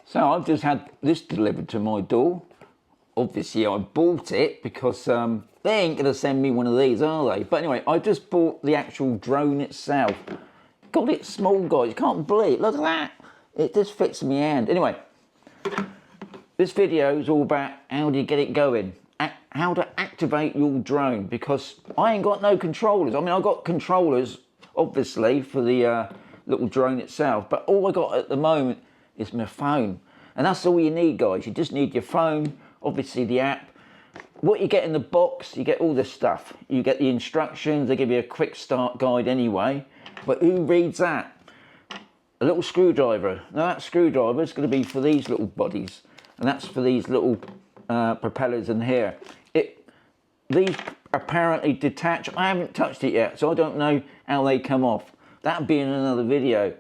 So I've just had this delivered to my door. Obviously I bought it because they ain't going to send me one of these, are they? But anyway, I just bought the actual drone itself. God, it's small, guys. You can't believe it. Look at that. It just fits in my hand. Anyway, this video is all about how do you get it going. How to activate your drone, because I ain't got no controllers. I mean, I've got controllers, obviously, for the little drone itself. But all I got at the moment is my phone. And that's all you need, guys. You just need your phone, obviously the app. What you get in the box, you get all this stuff. You get the instructions. They give you a quick start guide anyway. But who reads that? A little screwdriver. Now that screwdriver is going to be for these little bodies. And that's for these little propellers in here. These apparently detach. I haven't touched it yet, so I don't know how they come off. That'll be in another video.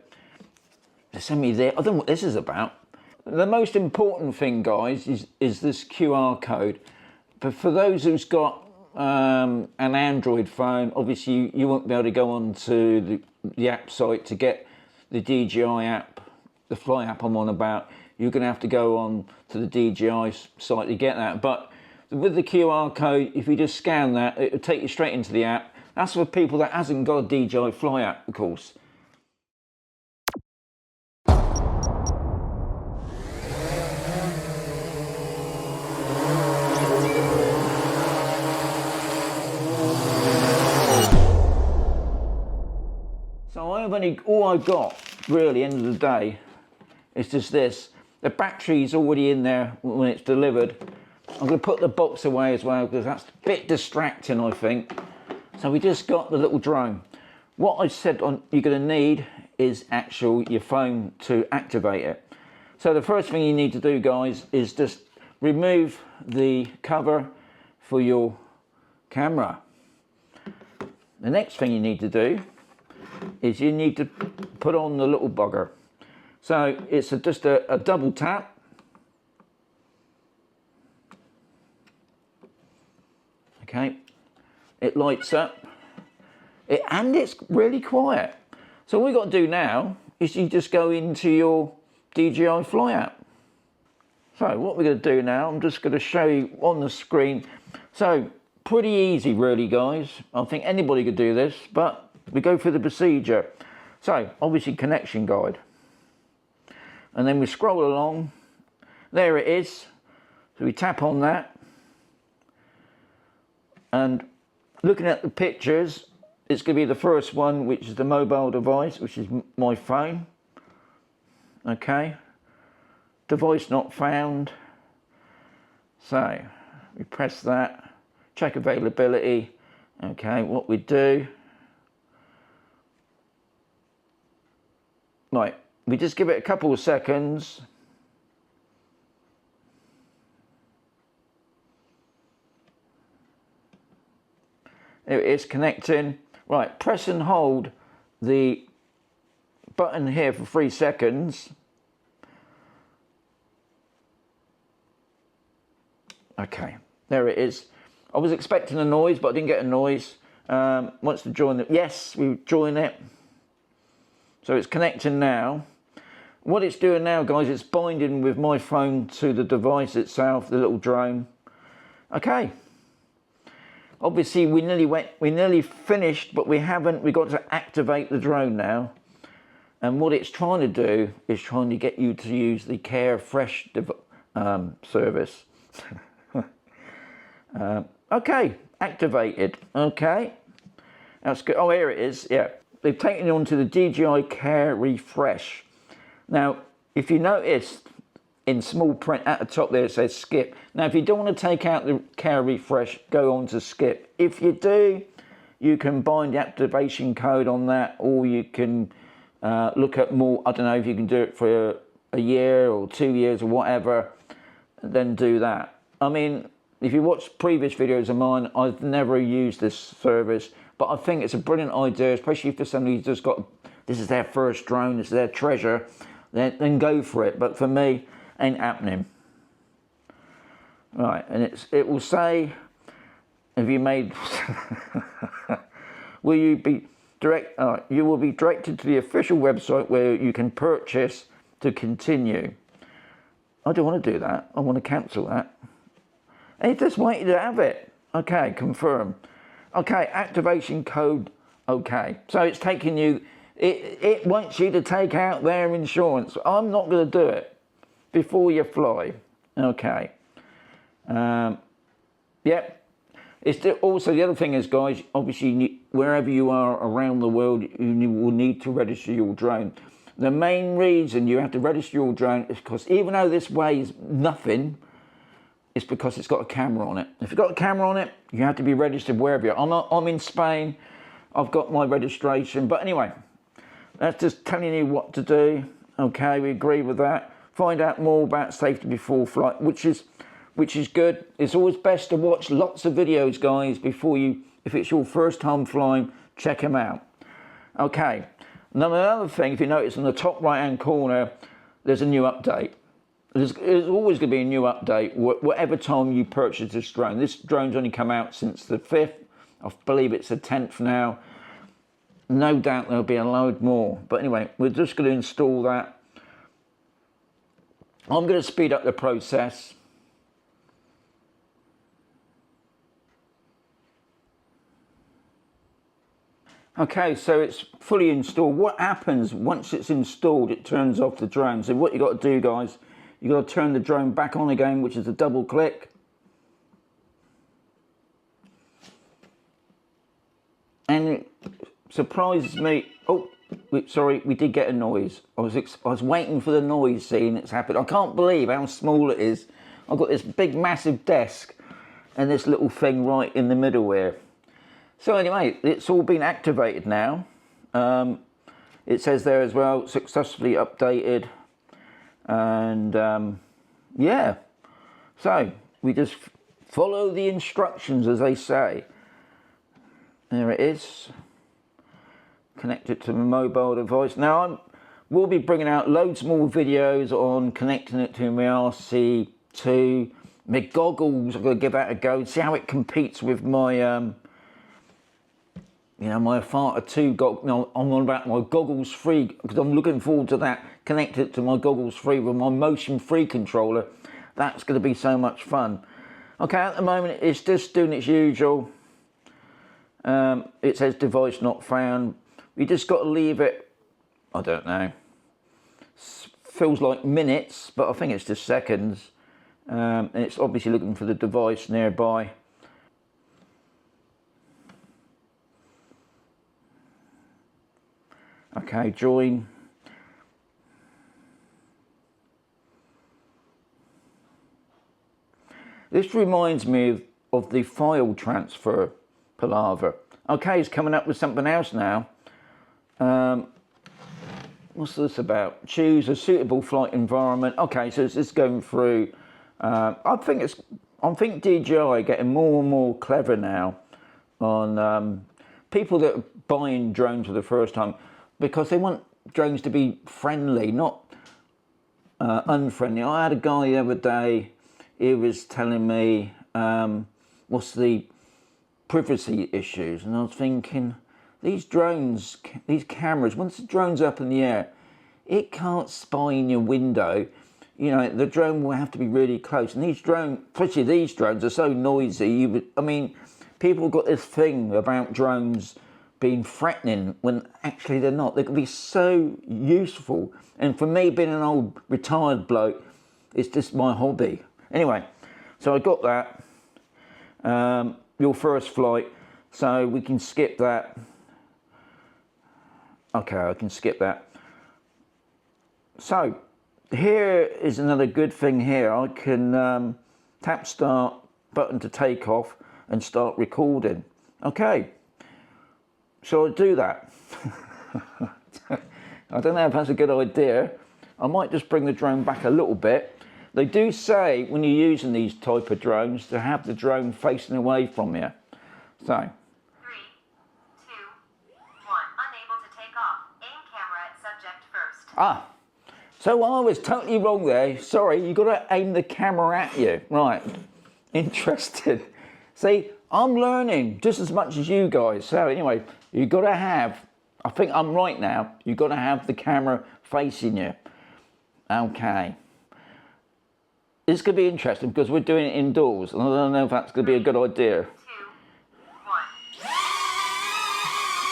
They send me there. I don't know what this is about. The most important thing, guys, is this QR code. But for those who's got an Android phone, obviously you won't be able to go onto the app site to get the DJI app, the Fly app I'm on about. You're going to have to go on to the DJI site to get that. But with the QR code, if you just scan that, it'll take you straight into the app. That's for people that hasn't got a DJI Fly app, of course. So all I've got, really, end of the day, is just this. The battery's already in there when it's delivered. I'm going to put the box away as well because that's a bit distracting, I think. So we just got the little drone. What I said you're going to need is your phone to activate it. So the first thing you need to do, guys, is just remove the cover for your camera. The next thing you need to do is you need to put on the little bugger. So it's just a double tap. Okay, it lights up, and it's really quiet. So all we got to do now is you just go into your DJI Fly app. So what we're going to do now, I'm just going to show you on the screen. So pretty easy, really, guys. I think anybody could do this, but we go through the procedure. So obviously connection guide, and then we scroll along. There it is. So we tap on that. And looking at the pictures, it's going to be the first one, which is the mobile device, which is my phone. Okay. Device not found. So we press that. Check availability. Okay, what we do. Right, we just give it a couple of seconds. There it is, connecting. Right, press and hold the button here for 3 seconds. Okay, there it is. I was expecting a noise, but I didn't get a noise. Wants to join it. Yes, we join it. So it's connecting now. What it's doing now, guys, it's binding with my phone to the device itself, the little drone. Okay. Obviously, we nearly finished, but we haven't. We've got to activate the drone now. And what it's trying to do is trying to get you to use the Carefresh service. Okay, activated. Okay, that's good. Oh, here it is. Yeah, they've taken it onto the DJI Care Refresh. Now, if you notice, in small print at the top there it says skip. Now if you don't want to take out the Care Refresh, go on to skip. If you do, you can bind the activation code on that, or you can look at more. I don't know if you can do it for a year or 2 years or whatever, then do that. I mean, if you watch previous videos of mine, I've never used this service, but I think it's a brilliant idea, especially for somebody who's just got, this is their first drone, this is their treasure, then go for it. But for me, ain't happening. Right, and it will say, have you made will you be you will be directed to the official website where you can purchase to continue. I don't want to do that. I want to cancel that. It just wants you to have it. Okay, confirm. Okay, activation code. Okay, so it's taking you, it wants you to take out their insurance. I'm not going to do it before you fly. Okay. Yep. It's also, the other thing is, guys, obviously, wherever you are around the world, you will need to register your drone. The main reason you have to register your drone is because even though this weighs nothing, it's because it's got a camera on it. If you've got a camera on it, you have to be registered wherever you are. I'm in Spain. I've got my registration. But anyway, that's just telling you what to do. Okay, we agree with that. Find out more about safety before flight, which is good. It's always best to watch lots of videos, guys, before you, if it's your first time flying, check them out. Okay, now another thing, if you notice in the top right hand corner, there's a new update. There's always going to be a new update, whatever time you purchase this drone. This drone's only come out since the 5th. I believe it's the 10th now. No doubt there'll be a load more. But anyway, we're just going to install that. I'm going to speed up the process. Okay, so it's fully installed. What happens once it's installed, it turns off the drone. So what you got to do, guys, you got to turn the drone back on again, which is a double click. And it surprises me. Oh, sorry, we did get a noise. I was waiting for the noise, seeing it's happened. I can't believe how small it is. I've got this big, massive desk and this little thing right in the middle here. So anyway, it's all been activated now. It says there as well, successfully updated. And yeah, so we just follow the instructions as they say. There it is. Connect it to the mobile device. Now we'll be bringing out loads more videos on connecting it to my RC2. My goggles, I'm going to give that a go, see how it competes with my my Farter 2 goggles. I'm on about my goggles free, because I'm looking forward to that. Connect it to my goggles free with my motion free controller. That's going to be so much fun. Okay, at the moment it's just doing its usual. It says device not found. You just got to leave it, I don't know, feels like minutes, but I think it's just seconds. And it's obviously looking for the device nearby. Okay, join. This reminds me of the file transfer palaver. Okay, it's coming up with something else now. What's this about? Choose a suitable flight environment. Okay, so it's just going through. I think DJI are getting more and more clever now on people that are buying drones for the first time, because they want drones to be friendly, not unfriendly. I had a guy the other day, he was telling me what's the privacy issues, and I was thinking, these drones, these cameras, once the drone's up in the air, it can't spy in your window. You know, the drone will have to be really close, and these drones, especially these drones, are so noisy. I mean, people have got this thing about drones being threatening when actually they're not. They can be so useful, and for me, being an old retired bloke, it's just my hobby. Anyway, so I got that. Your first flight, so we can skip that. Okay, I can skip that. So here is another good thing here. I can tap start, button to take off, and start recording. Okay, so I do that. I don't know if that's a good idea. I might just bring the drone back a little bit. They do say when you're using these type of drones to have the drone facing away from you. So 3, 2, 1, unable to take off. Aim camera at subject first. Ah, so I was totally wrong there. Sorry, you got to aim the camera at you. Right, interesting. See, I'm learning just as much as you guys. So anyway, you got to have, I think I'm right now, you got to have the camera facing you. Okay. it's going to be interesting because we're doing it indoors, and I don't know if that's going to be a good idea. 2,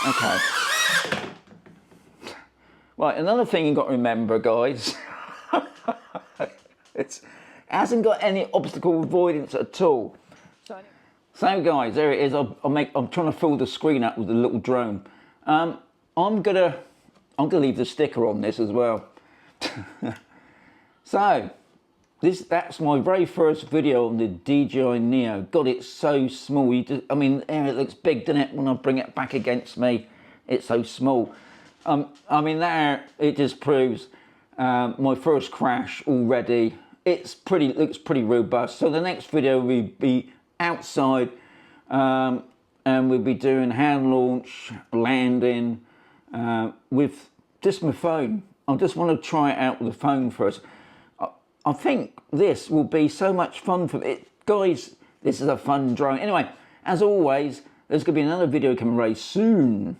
1. Okay. Right, another thing you've got to remember, guys, it hasn't got any obstacle avoidance at all. So guys, there it is. I'm trying to fill the screen up with the little drone. I'm gonna leave the sticker on this as well. So that's my very first video on the DJI Neo. God, it's so small. I mean, there it looks big, doesn't it? When I bring it back against me, it's so small. I mean, there it just proves my first crash already. Looks pretty robust. So the next video will be outside, and we'll be doing hand launch, landing, with just my phone. I just want to try it out with the phone first. I think this will be so much fun for it. Guys, this is a fun drone. Anyway, as always, there's going to be another video coming very soon.